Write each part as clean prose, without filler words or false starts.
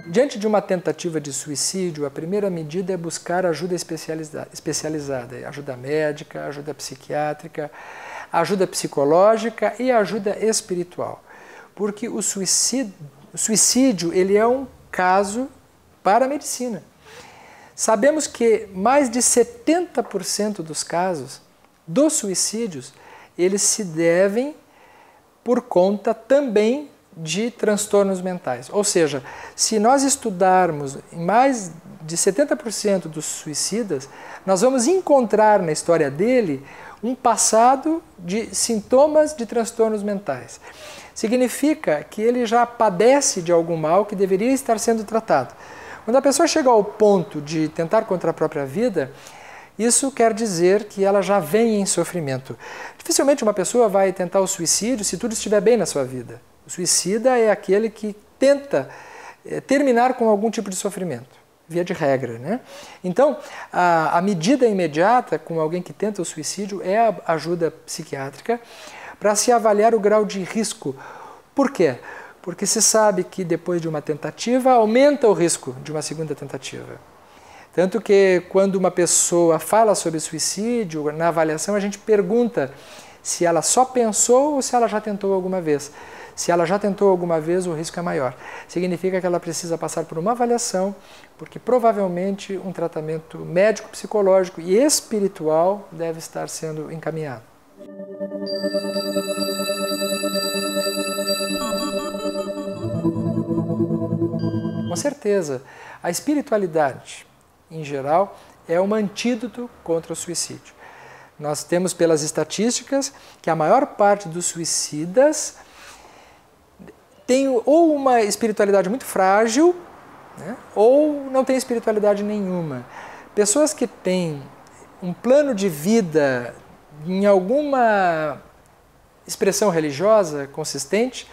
Diante de uma tentativa de suicídio, a primeira medida é buscar ajuda especializada, ajuda médica, ajuda psiquiátrica, ajuda psicológica e ajuda espiritual. Porque o suicídio ele é um caso para a medicina. Sabemos que mais de 70% dos casos dos suicídios, eles se devem por conta também de transtornos mentais. Ou seja, se nós estudarmos mais de 70% dos suicidas, nós vamos encontrar na história dele um passado de sintomas de transtornos mentais. Significa que ele já padece de algum mal que deveria estar sendo tratado. Quando a pessoa chega ao ponto de tentar contra a própria vida, isso quer dizer que ela já vem em sofrimento. Dificilmente uma pessoa vai tentar o suicídio se tudo estiver bem na sua vida. O suicida é aquele que tenta terminar com algum tipo de sofrimento, via de regra, né? Então, a medida imediata com alguém que tenta o suicídio é a ajuda psiquiátrica para se avaliar o grau de risco. Por quê? Porque se sabe que depois de uma tentativa aumenta o risco de uma segunda tentativa. Tanto que quando uma pessoa fala sobre suicídio, na avaliação a gente pergunta se ela só pensou ou se ela já tentou alguma vez. Se ela já tentou alguma vez, o risco é maior. Significa que ela precisa passar por uma avaliação, porque provavelmente um tratamento médico, psicológico e espiritual deve estar sendo encaminhado. Com certeza, a espiritualidade, em geral, é um antídoto contra o suicídio. Nós temos pelas estatísticas que a maior parte dos suicidas tem ou uma espiritualidade muito frágil, né, ou não tem espiritualidade nenhuma. Pessoas que têm um plano de vida em alguma expressão religiosa consistente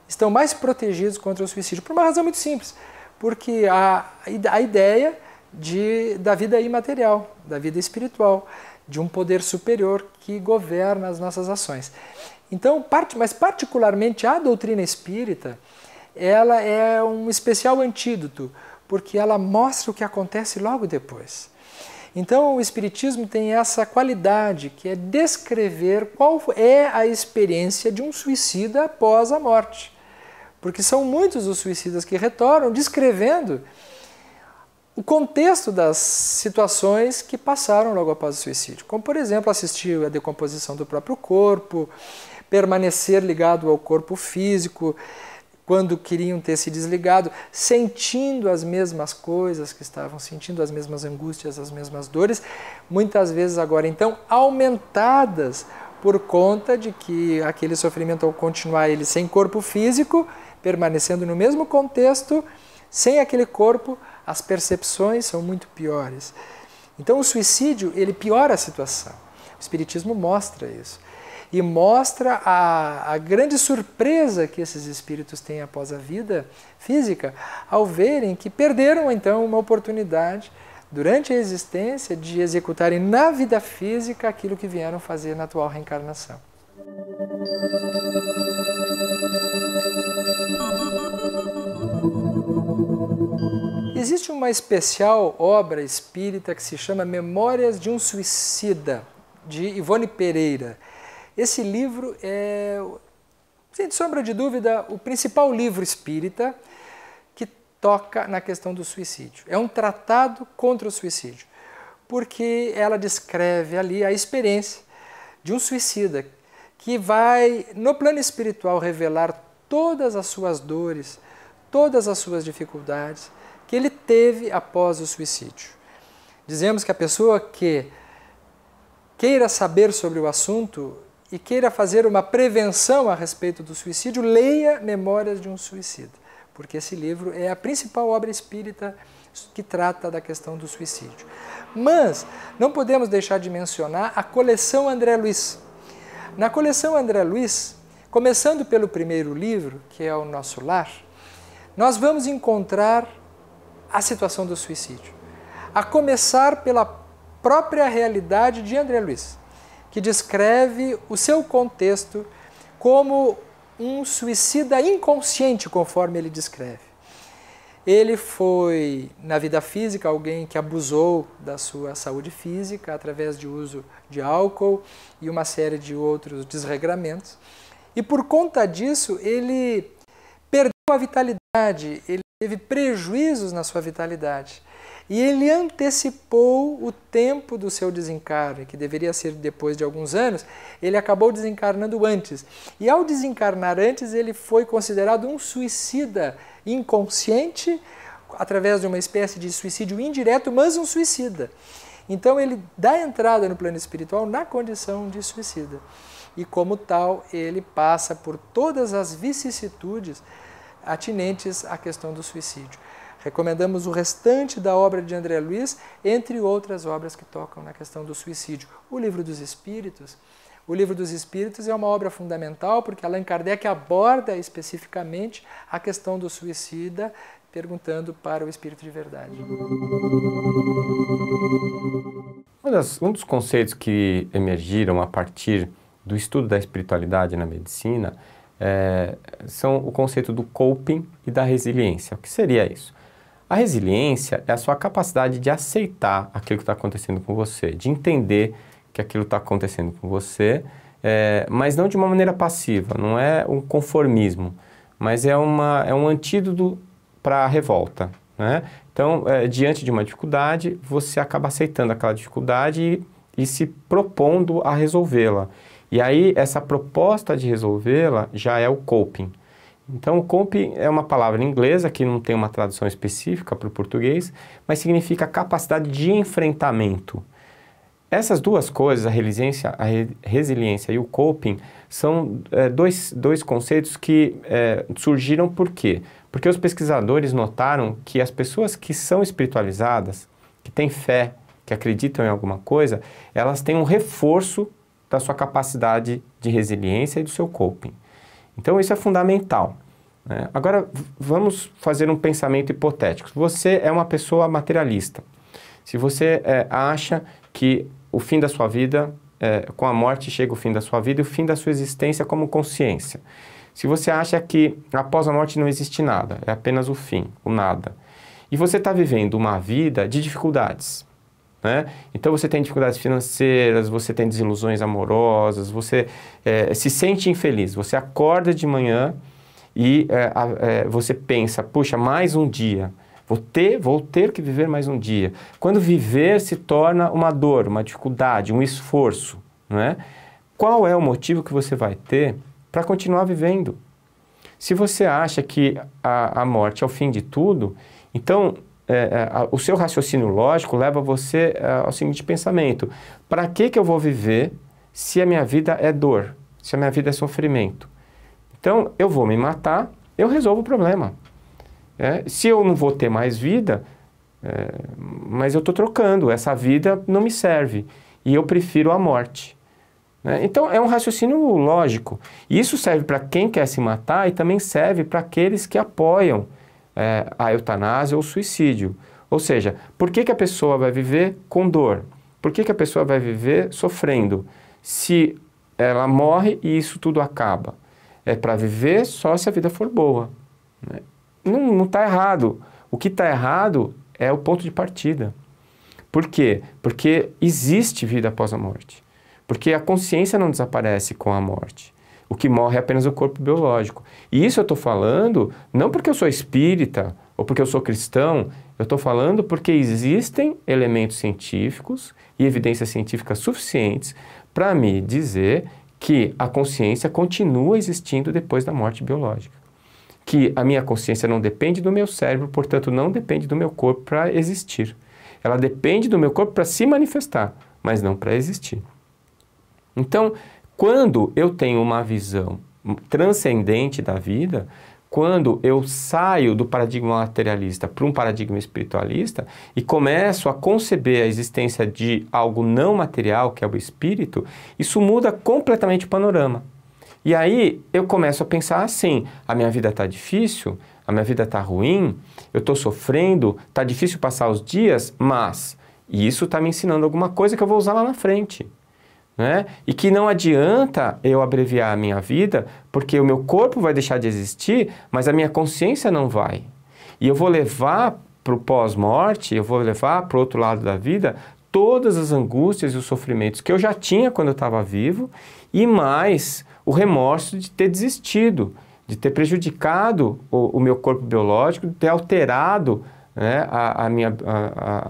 estão mais protegidos contra o suicídio, por uma razão muito simples, porque a ideia da vida imaterial, da vida espiritual, de um poder superior que governa as nossas ações. Então, mas particularmente a doutrina espírita, ela é um especial antídoto, porque ela mostra o que acontece logo depois. Então, o espiritismo tem essa qualidade, que é descrever qual é a experiência de um suicida após a morte. Porque são muitos os suicidas que retornam descrevendo o contexto das situações que passaram logo após o suicídio. Como, por exemplo, assistir à decomposição do próprio corpo, permanecer ligado ao corpo físico, quando queriam ter se desligado, sentindo as mesmas coisas que estavam sentindo, as mesmas angústias, as mesmas dores, muitas vezes agora então aumentadas por conta de que aquele sofrimento, ao continuar ele sem corpo físico, permanecendo no mesmo contexto, sem aquele corpo, as percepções são muito piores. Então o suicídio, ele piora a situação. O Espiritismo mostra isso. E mostra a grande surpresa que esses espíritos têm após a vida física, ao verem que perderam então uma oportunidade, durante a existência, de executarem na vida física aquilo que vieram fazer na atual reencarnação. Existe uma especial obra espírita que se chama Memórias de um Suicida, de Ivone Pereira. Esse livro é, sem sombra de dúvida, o principal livro espírita que toca na questão do suicídio. É um tratado contra o suicídio, porque ela descreve ali a experiência de um suicida que vai, no plano espiritual, revelar todas as suas dores, todas as suas dificuldades que ele teve após o suicídio. Dizemos que a pessoa que queira saber sobre o assunto e queira fazer uma prevenção a respeito do suicídio, leia Memórias de um Suicida, porque esse livro é a principal obra espírita que trata da questão do suicídio. Mas não podemos deixar de mencionar a coleção André Luiz. Na coleção André Luiz, começando pelo primeiro livro, que é O Nosso Lar, nós vamos encontrar a situação do suicídio. a começar pela própria realidade de André Luiz, que descreve o seu contexto como um suicida inconsciente, conforme ele descreve. Ele foi, na vida física, alguém que abusou da sua saúde física através de uso de álcool e uma série de outros desregramentos. E por conta disso, ele perdeu a vitalidade, ele teve prejuízos na sua vitalidade. E ele antecipou o tempo do seu desencarne, que deveria ser depois de alguns anos, ele acabou desencarnando antes. E ao desencarnar antes, ele foi considerado um suicida inconsciente, através de uma espécie de suicídio indireto, mas um suicida. Então ele dá entrada no plano espiritual na condição de suicida. E como tal, ele passa por todas as vicissitudes atinentes à questão do suicídio. Recomendamos o restante da obra de André Luiz, entre outras obras que tocam na questão do suicídio. O Livro dos Espíritos. O Livro dos Espíritos é uma obra fundamental porque Allan Kardec aborda especificamente a questão do suicida, perguntando para o Espírito de Verdade. Um dos conceitos que emergiram a partir do estudo da espiritualidade na medicina são o conceito do coping e da resiliência. O que seria isso? A resiliência é a sua capacidade de aceitar aquilo que está acontecendo com você, de entender que aquilo está acontecendo com você, mas não de uma maneira passiva, não é um conformismo, mas é um antídoto para a revolta, né? Então, diante de uma dificuldade, você acaba aceitando aquela dificuldade e se propondo a resolvê-la. E aí, essa proposta de resolvê-la já é o coping. Então, o coping é uma palavra inglesa que não tem uma tradução específica para o português, mas significa capacidade de enfrentamento. Essas duas coisas, a resiliência e o coping, são dois conceitos que surgiram por quê? Porque os pesquisadores notaram que as pessoas que são espiritualizadas, que têm fé, que acreditam em alguma coisa, elas têm um reforço da sua capacidade de resiliência e do seu coping. Então, isso é fundamental, né? Agora, vamos fazer um pensamento hipotético. Você é uma pessoa materialista. Se você acha que o fim da sua vida, com a morte chega o fim da sua vida e o fim da sua existência como consciência. Se você acha que após a morte não existe nada, é apenas o fim, o nada. E você está vivendo uma vida de dificuldades, né? Então você tem dificuldades financeiras, você tem desilusões amorosas, você se sente infeliz. Você acorda de manhã e você pensa, puxa, mais um dia. Vou ter que viver mais um dia. Quando viver se torna uma dor, uma dificuldade, um esforço, não é? Qual é o motivo que você vai ter para continuar vivendo? Se você acha que a morte é o fim de tudo, então o seu raciocínio lógico leva você ao seguinte pensamento: para que eu vou viver se a minha vida é dor, se a minha vida é sofrimento? Então eu vou me matar, eu resolvo o problema. Se eu não vou ter mais vida, mas eu estou trocando, essa vida não me serve e eu prefiro a morte. Então é um raciocínio lógico. E isso serve para quem quer se matar e também serve para aqueles que apoiam a eutanásia ou o suicídio. Ou seja, por que a pessoa vai viver com dor? Por que a pessoa vai viver sofrendo? Se ela morre e isso tudo acaba. É para viver só se a vida for boa, né? Não está errado. O que está errado é o ponto de partida. Por quê? Porque existe vida após a morte. Porque a consciência não desaparece com a morte. O que morre é apenas o corpo biológico. E isso eu estou falando não porque eu sou espírita ou porque eu sou cristão, eu estou falando porque existem elementos científicos e evidências científicas suficientes para me dizer que a consciência continua existindo depois da morte biológica. Que a minha consciência não depende do meu cérebro, portanto não depende do meu corpo para existir. Ela depende do meu corpo para se manifestar, mas não para existir. Então, quando eu tenho uma visão transcendente da vida, quando eu saio do paradigma materialista para um paradigma espiritualista e começo a conceber a existência de algo não material, que é o espírito, isso muda completamente o panorama. E aí eu começo a pensar assim: a minha vida está difícil, a minha vida está ruim, eu estou sofrendo, está difícil passar os dias, mas isso está me ensinando alguma coisa que eu vou usar lá na frente. Né? E que não adianta eu abreviar a minha vida, porque o meu corpo vai deixar de existir, mas a minha consciência não vai. E eu vou levar para o pós-morte, eu vou levar para o outro lado da vida todas as angústias e os sofrimentos que eu já tinha quando eu estava vivo e mais o remorso de ter desistido, de ter prejudicado o meu corpo biológico, de ter alterado, né, a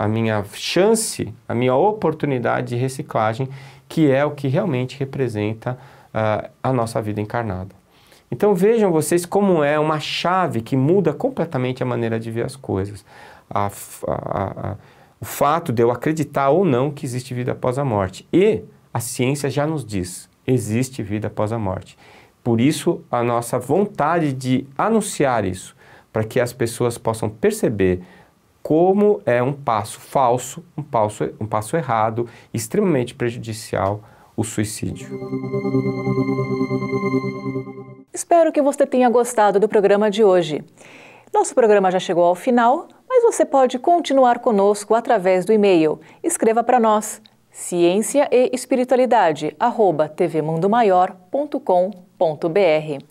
minha chance, a minha oportunidade de reciclagem, que é o que realmente representa a nossa vida encarnada. Então vejam vocês como é uma chave que muda completamente a maneira de ver as coisas. O fato de eu acreditar ou não que existe vida após a morte. E a ciência já nos diz, existe vida após a morte. Por isso a nossa vontade de anunciar isso, para que as pessoas possam perceber como é um passo falso, um passo errado, extremamente prejudicial, o suicídio. Espero que você tenha gostado do programa de hoje. Nosso programa já chegou ao final, mas você pode continuar conosco através do e-mail. Escreva para nós, ciênciaeespiritualidade@tvmundomaior.com.br.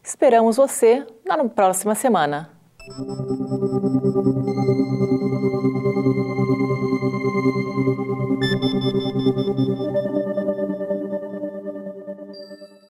Esperamos você na próxima semana.